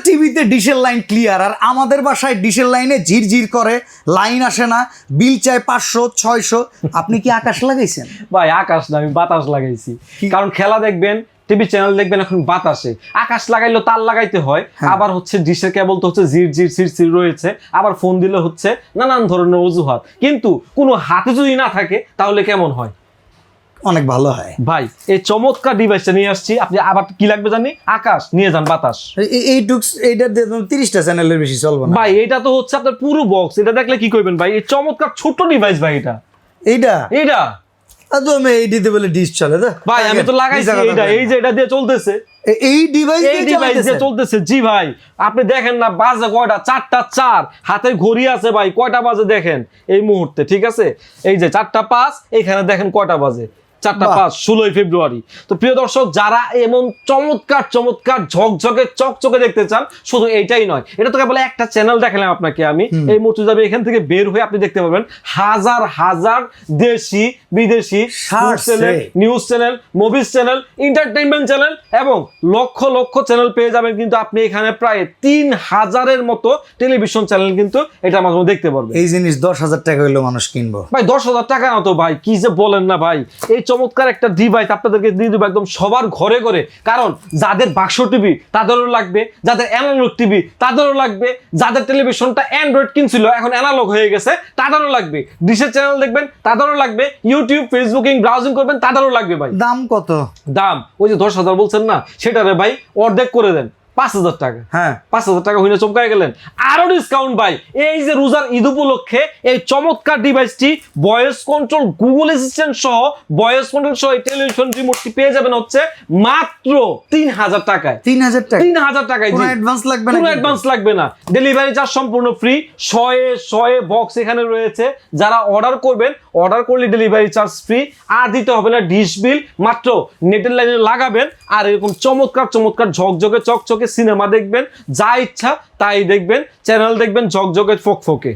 টিভিতে ডিশের line clear, আর আমাদের বাসায় ডিশের লাইনে ঝিরঝির করে, লাইন আসে না, বিল চাই 500-600। আপনি কি আকাশ লাগাইছেন? ভাই আকাশ না, আমি বাতাস লাগাইছি। কারণ খেলা দেখবেন, টিভি চ্যানেল দেখবেন, এখন বাতাসে। আকাশ লাগাইলেও তার লাগাইতে হয়, আবার হচ্ছে ডিশের কেবল তো হচ্ছে ঝিরঝির সিরসির রয়েছে, আবার ফোন দিলে হচ্ছে নানান ধরনের অজুহাত। কিন্তু কোনো হাতে যদি না থাকে তাহলে কেমন হয়? অনেক ভালো হয় ভাই। এই চমৎকার ডিভাইসটা নিয়ে আসছি। আপনি আবার কি লাগবে জানি? আকাশ নিয়ে যান, বাতাস। এইটা দিয়ে 30টা চ্যানেলের বেশি চলবে না ভাই। এটা তো হচ্ছে আপনার পুরো বক্স, এটা দেখলে কি করবেন ভাই? এই চমৎকার ছোট ডিভাইস ভাই, এইটা এটা এই দিতে বলে ডিশ চলে তো ভাই। আমি তো লাগাইছি এটা, এই যে এটা দিয়ে চলতেছে, এই ডিভাইস দিয়ে চলতেছে। জি ভাই, আপনি দেখেন না বাজে কয়টা? 4টা 4। হাতে ঘড়ি আছে ভাই, কয়টা বাজে দেখেন এই মুহূর্তে, ঠিক আছে? এই যে 4টা 5, এখানে দেখেন কয়টা বাজে, 4টা 5, 16ই ফেব্রুয়ারি। তো প্রিয় দর্শক, যারা এমন চমৎকার চমৎকার ঝকঝকে চকচকে দেখতে চান, শুধু এইটাই নয়, এটা তো কেবল একটা চ্যানেল দেখালাম আপনাকে আমি। এই মুহূর্তে যাবে এখান থেকে বের হয়ে আপনি দেখতে পাবেন হাজার হাজার দেশি বিদেশি news channel, movies channel, entertainment channel এবং লক্ষ লক্ষ চ্যানেল পেয়ে যাবেন। কিন্তু আপনি এখানে প্রায় 3000-এর মতো টেলিভিশন চ্যানেল কিন্তু এটার মাধ্যমে দেখতে পারবেন। এই জিনিস 10,000 টাকা হইলো মানুষ কিনবো ভাই। 10,000 টাকা না তো ভাই, কি যে বলেন না ভাই। এই চমৎকার একটা ডিভাইস আপনাদেরকে দিয়ে দেবো একদম সবার ঘরে ঘরে। কারণ যাদের বাক্স টিভি তাদেরও লাগবে, যাদের অ্যানালগ টিভি তাদেরও লাগবে, যাদের টেলিভিশনটা অ্যান্ড্রয়েড কিনছিল এখন অ্যানালগ হয়ে গেছে তাদেরও লাগবে, ডিশের চ্যানেল দেখবেন তাদেরও লাগবে, ইউটিউব ফেসবুকিং ব্রাউজিং করবেন তাদেরও লাগবে ভাই। দাম কত? দাম ওই যে 10,000 বলছেন না, সেটারে ভাই অর্ধেক করে দেন, 5,000 টাকা। হ্যাঁ, 5,000 টাকা হইলে চমকায় গেলেন। আরো ডিসকাউন্ট ভাই। এই যে রোজার ঈদ উপলক্ষে এই চমৎকার ডিভাইসটি ভয়েস কন্ট্রোল, গুগল অ্যাসিস্ট্যান্ট সহ ভয়েস কন্ট্রোল সহ এই টেলিভিশন রিমোটটি পেয়ে যাবেন হচ্ছে মাত্র 3,000 টাকায়। 3,000 টাকা? 3,000 টাকায়। কোনো অ্যাডভান্স লাগবে না? কোনো অ্যাডভান্স লাগবে না। ডেলিভারি চার্জ সম্পূর্ণ ফ্রি। 100 বক্স এখানে রয়েছে। যারা অর্ডার করবেন, অর্ডার করলে ডেলিভারি চার্জ ফ্রি, আর দিতে হবে না ডিশ বিল। মাত্র নেটের লাইনে লাগাবেন আর এরকম চমৎকার চমৎকার ঝকঝকে চকচকে সিনেমা দেখবেন, যা ইচ্ছা তাই দেখবেন, চ্যানেল দেখবেন ঝকঝকে ফোকফোকে।